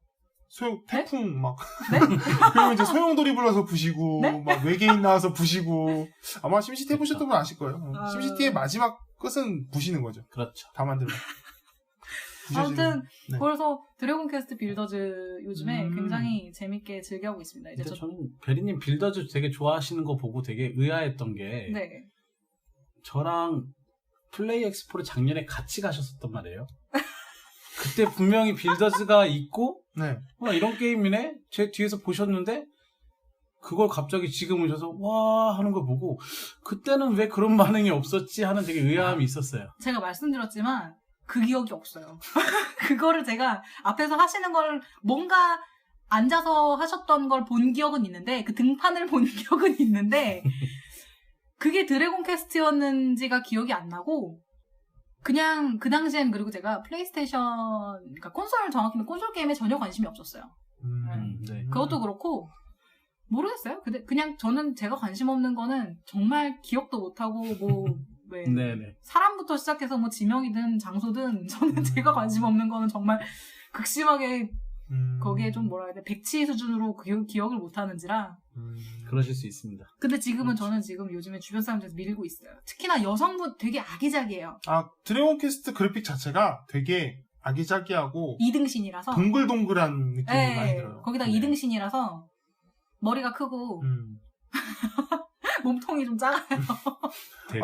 B: 태풍
A: 네?
B: 막. 네? 그리고 이제 소용돌이 불러서 부시고,
A: 네?
B: 막 외계인 나와서 부시고. 아마 심시티 해보셨던 분 아실 거예요. 심시티의 마지막 끝은 부시는 거죠.
C: 그렇죠.
B: 다 만들면.
A: 아무튼 그래서 드래곤 퀘스트 빌더즈 요즘에 굉장히 재밌게 즐겨하고 있습니다.
C: 이제 저는 베리님 빌더즈 되게 좋아하시는 거 보고 되게 의아했던 게 저랑 플레이 엑스포를 작년에 같이 가셨었단 말이에요. 그때 분명히 빌더즈가 있고 이런 게임이네? 제 뒤에서 보셨는데 그걸 갑자기 지금 오셔서 와 하는 걸 보고 그때는 왜 그런 반응이 없었지 하는 되게 의아함이 있었어요.
A: 제가 말씀드렸지만 그 기억이 없어요. 그거를 제가 앞에서 하시는 걸 뭔가 앉아서 하셨던 걸 본 기억은 있는데 그 등판을 본 기억은 있는데 그게 드래곤 퀘스트였는지가 기억이 안 나고 그냥 그 당시엔 그리고 제가 플레이스테이션 그러니까 정확히는 콘솔 게임에 전혀 관심이 없었어요. 그것도 그렇고 모르겠어요. 근데 그냥 저는 제가 관심 없는 거는 정말 기억도 못하고 사람부터 시작해서 뭐 지명이든 장소든 저는 제가 관심 없는 거는 정말 극심하게 거기에 좀 뭐라 해야 돼 백치 수준으로 기억을 못하는지라
C: 그러실 수 있습니다.
A: 근데 지금은 저는 지금 요즘에 주변 사람들에서 밀고 있어요. 특히나 여성분 되게 아기자기해요.
B: 드래곤 퀘스트 그래픽 자체가 되게 아기자기하고
A: 2등신이라서
B: 동글동글한 느낌이 많이 들어요.
A: 거기다 2등신이라서 머리가 크고 몸통이 좀 작아요.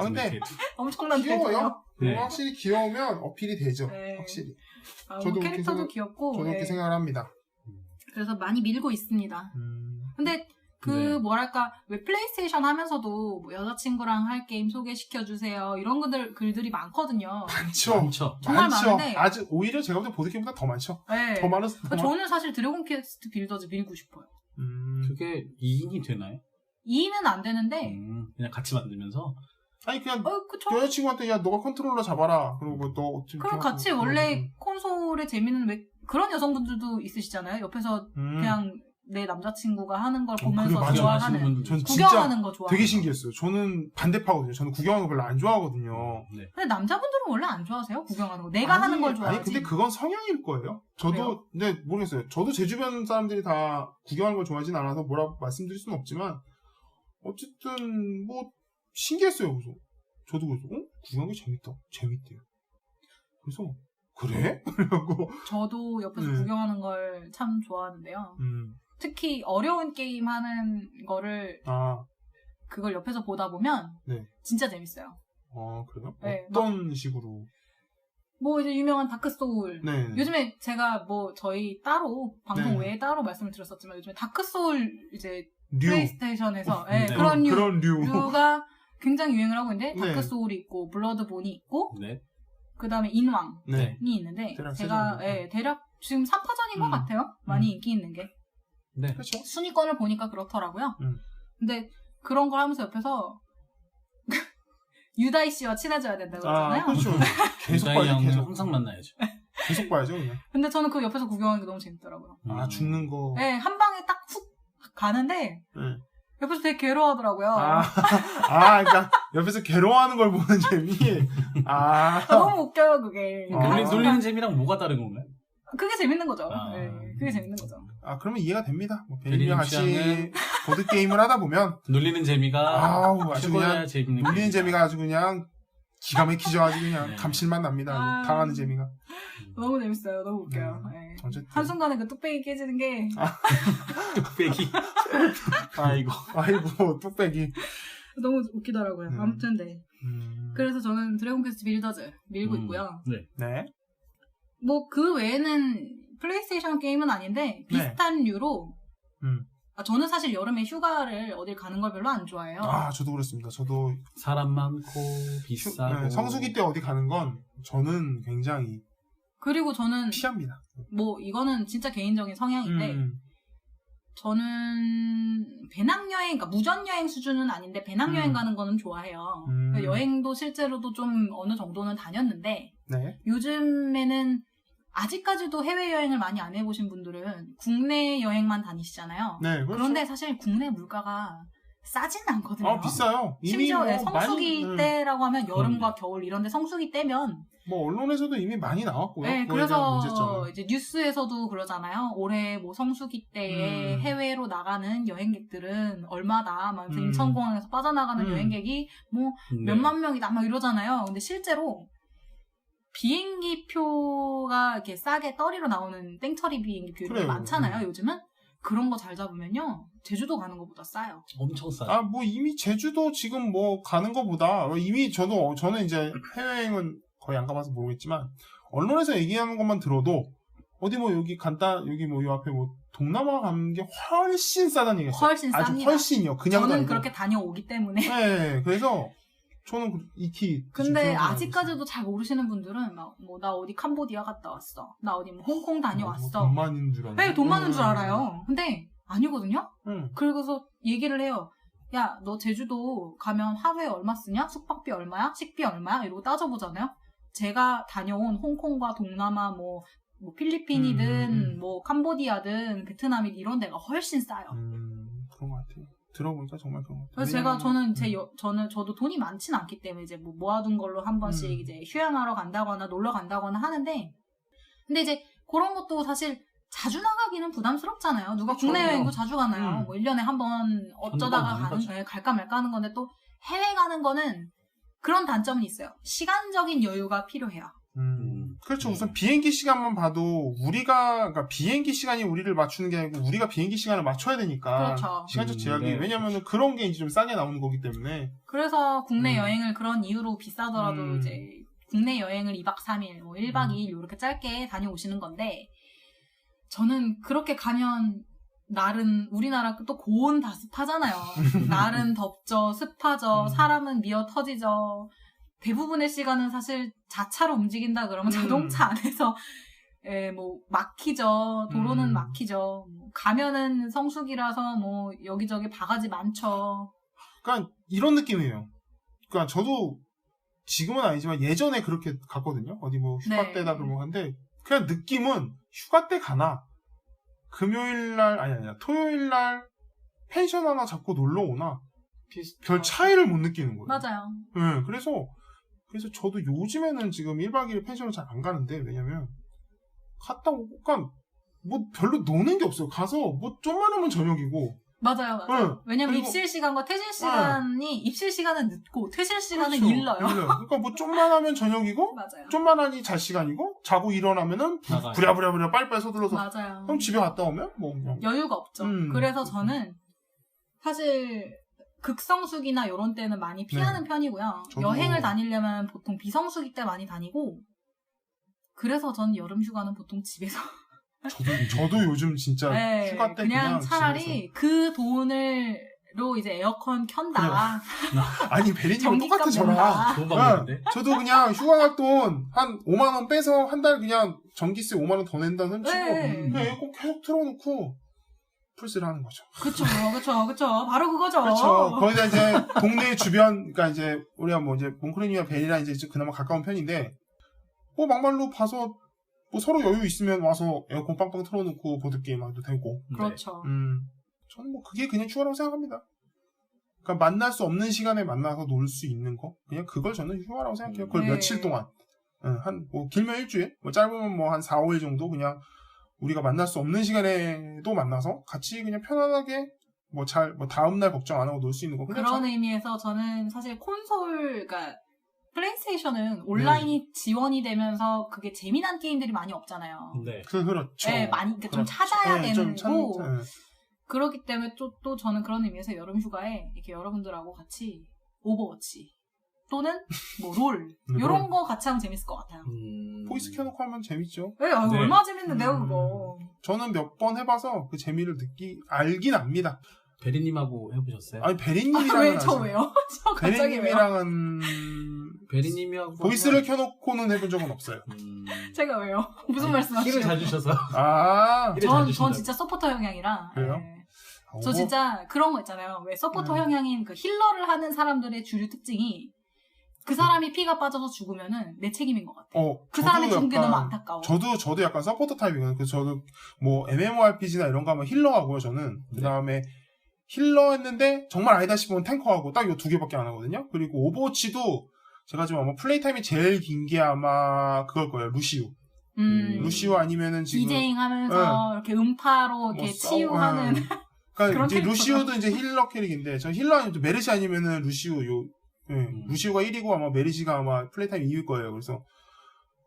B: 근데
A: 엄청난
B: 귀여워요. 확실히 귀여우면 어필이 되죠. 확실히.
A: 저도 캐릭터도 귀엽고
B: 저도 그렇게 생각을 합니다.
A: 그래서 많이 밀고 있습니다. 근데 뭐랄까 왜 플레이스테이션 하면서도 뭐 여자친구랑 할 게임 소개시켜주세요 이런 글들이 많거든요.
B: 많죠.
A: 정말 많은데
B: 아직 오히려 제가 볼 때 보드게임보다 더 많죠. 더 많았어.
A: 저는 사실 드래곤 퀘스트 빌더즈 밀고 싶어요.
C: 그게 2인이 되나요?
A: 2인은 안 되는데
C: 그냥 같이 만들면서
B: 아니 그냥 여자친구한테 야 너가 컨트롤러 잡아라 그리고 너
A: 그럼 같이 원래 콘솔에 재미는 그런 여성분들도 있으시잖아요. 옆에서 그냥 내 남자친구가 하는 걸 보면서 좋아하는
B: 전
A: 구경하는 거 좋아하는
B: 되게 신기했어요. 저는 반대파거든요. 저는 구경하는 거 별로 안 좋아하거든요.
A: 근데 남자분들은 원래 안 좋아하세요? 구경하는 거 내가 하는 걸 좋아하지.
B: 아니 근데 그건 성향일 거예요. 저도 근데 모르겠어요. 저도 제 주변 사람들이 다 구경하는 걸 좋아하진 않아서 뭐라고 말씀드릴 수는 없지만 어쨌든 뭐 신기했어요. 그래서 저도 그래서 구경하는 게 재밌대요. 그래서 그래? 그러고
A: 저도 옆에서 구경하는 걸 참 좋아하는데요. 특히 어려운 게임 하는 거를 그걸 옆에서 보다 보면 진짜 재밌어요.
B: 그래요? 어떤 식으로?
A: 뭐 이제 유명한 다크 소울. 요즘에 제가 뭐 저희 따로 방송 외에 따로 말씀을 드렸었지만 요즘에 다크 소울 이제 플레이스테이션에서 그런 류가 굉장히 유행을 하고 있는데 다크 소울이 있고 블러드본이 있고 그 다음에 인왕이 있는데 제가 대략 지금 3파전인 것 같아요. 많이 인기 있는 게.
B: 그렇죠.
A: 순위권을 보니까 그렇더라고요. 근데 그런 걸 하면서 옆에서 유다이 씨와 친해져야 된다고 그러잖아요.
B: 그렇죠. 계속 봐야죠. 계속
C: 항상 만나야죠.
B: 계속 봐야죠 그냥.
A: 근데 저는 그 옆에서 구경하는 게 너무 재밌더라고요.
B: 죽는 거.
A: 한 방에 딱 훅 가는데 옆에서 되게 괴로워하더라고요.
B: 그러니까 옆에서 괴로워하는 걸 보는 재미.
A: 너무 웃겨요 그게.
C: 놀리는 재미랑 뭐가 다른 건가요?
A: 그게 재밌는 거죠. 그게 재밌는 거죠.
B: 그러면 이해가 됩니다. 베리님이랑 같이 보드 게임을 하다 보면
C: 놀리는 재미가
B: 아주 그냥 놀리는 재미가 아주 그냥 기가 막히죠. 아주 그냥 감칠맛 납니다. 당하는 재미가.
A: 너무 재밌어요. 너무 웃겨요. 한순간에 그 뚝배기 깨지는 게
C: 뚝배기.
B: 아이고 뚝배기.
A: 너무 웃기더라고요. 아무튼 그래서 저는 드래곤 퀘스트 빌더즈 밀고 있고요. 뭐 그 외에는 플레이스테이션 게임은 아닌데 비슷한 류로 저는 사실 여름에 휴가를 어딜 가는 걸 별로 안 좋아해요.
B: 저도 그렇습니다. 저도
C: 사람 많고 비싸고
B: 성수기 때 어디 가는 건 저는 굉장히
A: 그리고 저는
B: 피합니다.
A: 뭐 이거는 진짜 개인적인 성향인데 저는 배낭여행, 그러니까 무전여행 수준은 아닌데 배낭여행 가는 거는 좋아해요. 그러니까 여행도 실제로도 좀 어느 정도는 다녔는데
B: 네.
A: 요즘에는 아직까지도 해외여행을 많이 안 해보신 분들은 국내 여행만 다니시잖아요.
B: 네, 그렇죠.
A: 그런데 사실 국내 물가가 싸지는 않거든요.
B: 비싸요.
A: 심지어
B: 이미
A: 성수기
B: 많이,
A: 때라고 하면 여름과 겨울 이런데 성수기 때면
B: 뭐 언론에서도 이미 많이 나왔고요.
A: 네, 그래서 이제 뉴스에서도 그러잖아요. 올해 뭐 성수기 때에 해외로 나가는 여행객들은 얼마다, 막 인천공항에서 빠져나가는 여행객이 뭐 몇만 명이다, 막 이러잖아요. 근데 실제로 비행기 표가 이렇게 싸게 떨이로 나오는 땡처리 비행기 표들이 많잖아요. 요즘은 그런 거 잘 잡으면요 제주도 가는 것보다 싸요.
C: 엄청 싸요.
B: 뭐 이미 제주도 지금 뭐 가는 것보다 이미 저는 이제 해외여행은 거의 안 가봐서 모르겠지만 언론에서 얘기하는 것만 들어도 어디 뭐 여기 여기 뭐 요 앞에 뭐 동남아 가는 게 훨씬 싸다는 얘기가 있어요.
A: 훨씬 쌉니다.
B: 훨씬요. 그냥
A: 저는 그렇게 다녀오기 때문에.
B: 네, 그래서 저는 익히.
A: 근데 아직까지도 잘 모르시는 분들은 막 뭐 나 어디 캄보디아 갔다 왔어. 나 어디 뭐 홍콩 다녀왔어.
B: 돈 많은 줄 알아요.
A: 네, 돈 많은 줄 알아요. 근데 아니거든요. 그래서 얘기를 해요. 야, 너 제주도 가면 하루에 얼마 쓰냐? 숙박비 얼마야? 식비 얼마야? 이러고 따져보잖아요. 제가 다녀온 홍콩과 동남아 뭐 필리핀이든 뭐 캄보디아든 베트남이든 이런 데가 훨씬 싸요.
B: 그런 것 같아요. 들어보니까 정말 그런 것 같아요.
A: 그래서 저도 돈이 많진 않기 때문에 이제 뭐 모아둔 걸로 한 번씩 이제 휴양하러 간다거나 놀러 간다거나 하는데, 근데 이제 그런 것도 사실 자주 나가기는 부담스럽잖아요. 누가
B: 그렇죠.
A: 국내 여행도 자주 가나요? 뭐 1년에 한 번 어쩌다가 갈까 말까 하는 건데, 또 해외 가는 거는 그런 단점이 있어요. 시간적인 여유가 필요해요.
B: 그렇죠. 우선 비행기 시간만 봐도 그러니까 비행기 시간이 우리를 맞추는 게 아니고 우리가 비행기 시간을 맞춰야 되니까.
A: 그렇죠.
B: 시간적 제약이. 왜냐면은 그런 게 이제 좀 싸게 나오는 거기 때문에.
A: 그래서 국내 여행을 그런 이유로 비싸더라도 이제 국내 여행을 2박 3일, 뭐 1박 2일 이렇게 짧게 다녀오시는 건데, 저는 그렇게 가면 날은 우리나라 또 고온 다습하잖아요. 날은 덥죠, 습하죠, 사람은 미어 터지죠. 대부분의 시간은 사실 자차로 움직인다 그러면 자동차 안에서 뭐 막히죠. 도로는 막히죠. 가면은 성수기라서 뭐 여기저기 바가지 많죠.
B: 그러니까 이런 느낌이에요. 그러니까 저도 지금은 아니지만 예전에 그렇게 갔거든요. 어디 뭐 휴가 때다 그러고 한데, 그냥 느낌은 휴가 때 가나 토요일날 펜션 하나 잡고 놀러 오나 별 차이를 못 느끼는 거예요.
A: 맞아요.
B: 네, 그래서 저도 요즘에는 지금 1박 2일 펜션을 잘 안 가는데, 왜냐면 갔다 오고 그러니까 뭐 별로 노는 게 없어요. 가서 뭐 좀만 하면 저녁이고.
A: 맞아요. 왜냐면 입실 시간과 퇴실 시간이 입실 시간은 늦고 퇴실 시간은 일러요.
B: 그러니까 뭐 좀만 하면 저녁이고,
A: 맞아요.
B: 좀만 하니 잘 시간이고, 자고 일어나면은 부랴부랴 빨리빨리 서둘러서.
A: 맞아요.
B: 그럼 집에 갔다 오면 뭐 그냥
A: 여유가 없죠. 그래서 저는 사실 극성수기나 이런 때는 많이 피하는 편이고요. 여행을 다니려면 보통 비성수기 때 많이 다니고, 그래서 전 여름 휴가는 보통 집에서.
B: 저도 요즘 진짜 휴가 때 그냥
A: 차라리
B: 집에서.
A: 그 돈으로 이제 에어컨 켠다.
B: 아니 베리님은 똑같아 저랑.
C: 좋은 방법인데.
B: 저도 그냥 휴가 갈 돈 한 5만 원 빼서 한 달 그냥 전기세 5만 원 더 낸다는 치고 그냥 에어컨 계속 틀어놓고 플스를 하는 거죠.
A: 그쵸. 바로 그거죠.
B: 그렇죠. 거기다 이제 동네 주변, 그러니까 이제 우리가 뭐 이제 몽크레니와 벨이랑 이제 그나마 가까운 편인데, 뭐 막말로 봐서 뭐 서로 여유 있으면 와서 에어컨 빵빵 틀어놓고 보드게임 해도 되고.
A: 그렇죠.
B: 저는 뭐 그게 그냥 휴가라고 생각합니다. 그러니까 만날 수 없는 시간에 만나서 놀 수 있는 거, 그냥 그걸 저는 휴가라고 생각해요. 그걸 며칠 동안, 뭐 길면 일주일, 뭐 짧으면 뭐 한 4, 5일 정도 그냥 우리가 만날 수 없는 시간에도 만나서 같이 그냥 편안하게 뭐 다음날 걱정 안 하고 놀 수 있는 거.
A: 그런 의미에서 저는 사실 그러니까 플레이스테이션은 온라인이 지원이 되면서 그게 재미난 게임들이 많이 없잖아요.
B: 네. 그렇죠.
A: 네, 많이 좀 찾아야 되는 거. 그렇기 때문에 또 저는 그런 의미에서 여름 휴가에 이렇게 여러분들하고 같이 오버워치 또는 뭐 롤 이런 거 같이 하면 재밌을 것 같아요.
B: 보이스 켜놓고 하면 재밌죠.
A: 네, 얼마나 재밌는데요, 그거.
B: 저는 몇 번 해봐서 그 재미를 알긴 압니다.
C: 베리님하고 해보셨어요?
B: 아니, 베리님이랑은.
A: 왜요? 저 갑자기 왜요?
B: 베리님이랑은.
C: 베리님이하고.
B: 보이스를 켜놓고는 해본 적은 없어요.
A: 제가 왜요? 무슨 말씀 하시죠?
C: 힐을 잘 주셔서.
A: 전 진짜 서포터 영향이라.
B: 그래요?
A: 네. 저 진짜 그런 거 있잖아요. 왜 서포터 영향인 그 힐러를 하는 사람들의 주류 특징이 그 사람이 피가 빠져서 죽으면은 내 책임인 것 같아. 그 사람이 죽은 게 너무 안타까워.
B: 저도 약간 서포터 타입이거든요. 그래서 저도 뭐 MMORPG나 이런 거 하면 힐러 하고요, 저는. 그 다음에 힐러 했는데 정말 아니다 싶으면 탱커 하고 딱 이거 2개밖에 안 하거든요. 그리고 오버워치도 제가 지금 아마 플레이 타임이 제일 긴 게 아마 그걸 거예요. 루시우. 루시우 아니면은 지금.
A: 디제잉 하면서 이렇게 음파로 이렇게 치유하는.
B: 그러니까 이제 루시우도 이제 힐러 캐릭인데, 전 힐러 아니면 메르시 아니면은 루시우, 루시우가 1위고 아마 메르시가 아마 플레이 타임 2위일 거예요. 그래서,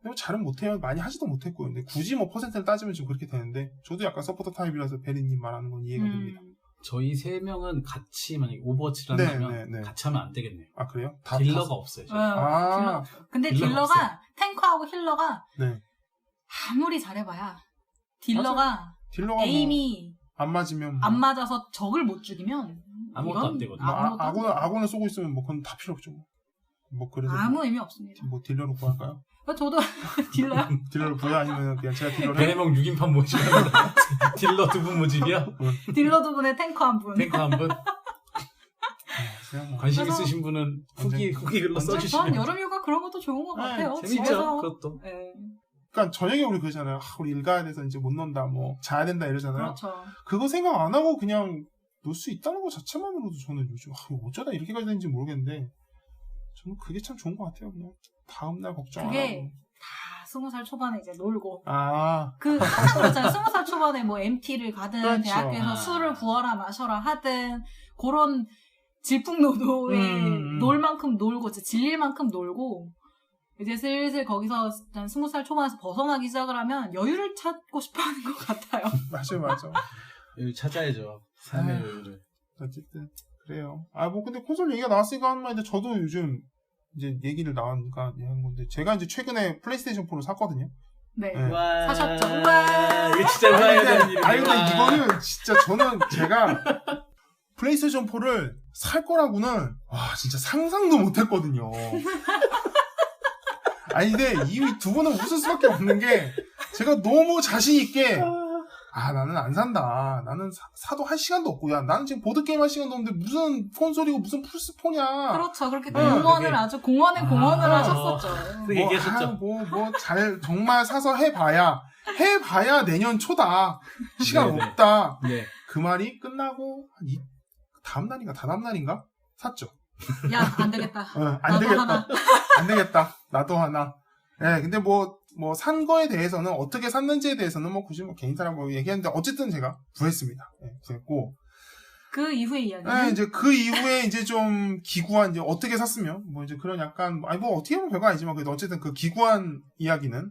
B: 뭐 잘은 못해요. 많이 하지도 못했고. 근데 굳이 뭐 퍼센트를 따지면 좀 그렇게 되는데, 저도 약간 서포터 타입이라서 베리님 말하는 건 이해가 됩니다.
C: 저희 3명은 같이 만약에 오버워치를 한다면 같이 하면 안 되겠네요.
B: 아, 그래요?
C: 딜러가 없어요.
A: 딜러가 없어요. 근데 딜러가 없어요. 탱커하고 힐러가 아무리 잘해봐야 딜러가 에임이
B: 안 맞으면
A: 안 맞아서 적을 못 죽이면
C: 아무것도 안 되거든요.
B: 아군을 쏘고 있으면 뭐 그건 다 필요 없죠. 뭐 그래서
A: 아무 의미 없습니다.
B: 뭐 딜러로 구할까요?
A: 저도 딜러요.
B: 딜러로 구해 아니면 그냥 제가 딜러로
C: 배내명 6인판 모집하는 딜러 2분 모집이요?
A: 딜러 2분에 탱커 1분.
C: 탱커 1분. 관심 있으신 분은 후기 글로 써주시면.
A: 전 여름휴가 그런 것도 좋은 것 같아요.
C: 재밌죠,
A: 집에서.
C: 그것도.
B: 그러니까 저녁에 우리 그러잖아요. 우리 일 가야 돼서 이제 못 논다, 뭐 자야 된다 이러잖아요.
A: 그렇죠.
B: 그거 생각 안 하고 그냥 놀 수 있다는 것 자체만으로도 저는 요즘 어쩌다 이렇게까지 되는지 모르겠는데 저는 그게 참 좋은 것 같아요. 그냥 다음날 걱정 안 하고.
A: 그게 다 20살 초반에 이제 놀고.
B: 그렇잖아요.
A: 20살 초반에 뭐 MT를 가든
B: 그렇죠.
A: 대학교에서 술을 부어라 마셔라 하든 그런 질풍노도에 놀 만큼 놀고 질릴 만큼 놀고 이제 슬슬 거기서 한 20살 초반에서 벗어나기 시작을 하면 여유를 찾고 싶어하는 것 같아요.
B: 맞아요.
C: 여유 찾아야죠. 삶의 여유를.
B: 어쨌든 그래요. 뭐 근데 콘솔 얘기가 나왔으니까 하는 말인데 저도 요즘 이제 얘기를 나오니까 하는 건데 제가 이제 최근에 플레이스테이션 4를 샀거든요.
A: 네.
C: 와,
A: 사셨죠. 와.
C: 이게 진짜 우아해야 되는 일이에요.
B: 아니 근데 이거는 진짜 저는 제가 플레이스테이션 4를 살 거라고는 진짜 상상도 못했거든요. 아니 근데 이 두 분은 웃을 수밖에 없는 게 제가 너무 자신 있게 나는 안 산다. 나는 사도 할 시간도 없고 나는 지금 보드게임 할 시간도 없는데 무슨 콘솔이고 무슨 플스폰이야.
A: 그렇죠. 그렇게 공원을 아주 공원을 하셨었죠.
C: 그 얘기하셨죠.
B: 정말 사서 해봐야 내년 초다. 시간
C: 네네.
B: 없다.
C: 네.
B: 그 말이 끝나고 다다음날인가 샀죠.
A: 야, 안 되겠다.
B: 안 되겠다. 나도 하나. 네, 근데 산 거에 대해서는, 어떻게 샀는지에 대해서는 굳이 개인사랑 얘기했는데, 어쨌든 제가 구했습니다. 네, 구했고.
A: 그 이후의 이야기는?
B: 네, 이제 그 이후에 이제 좀 기구한, 이제 어떻게 샀으면, 이제 그런 약간, 어떻게 보면 별거 아니지만, 그래도 어쨌든 그 기구한 이야기는,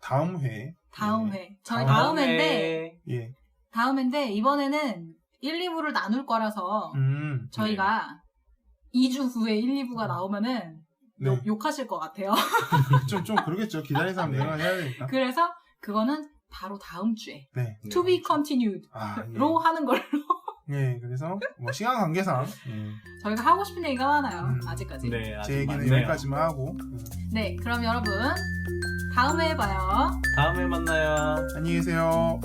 B: 다음 회에.
A: 저희 다음 회인데,
B: 예.
A: 다음 회인데, 이번에는 1, 2부를 나눌 거라서, 저희가 2주 후에 1, 2부가 나오면은, 욕하실 것 같아요.
B: 좀 그러겠죠. 기다리는 사람 내가 해야 되니까.
A: 그래서 그거는 바로 다음 주에 To be continued 로
B: 예.
A: 하는 걸로.
B: 네, 그래서 시간 관계상
A: 저희가 하고 싶은 얘기가 많아요. 아직까지.
C: 네,
B: 제 얘기는 여기까지만 하고.
A: 네, 그럼 여러분 다음 회에 봐요.
C: 다음에 만나요.
B: 안녕히 계세요.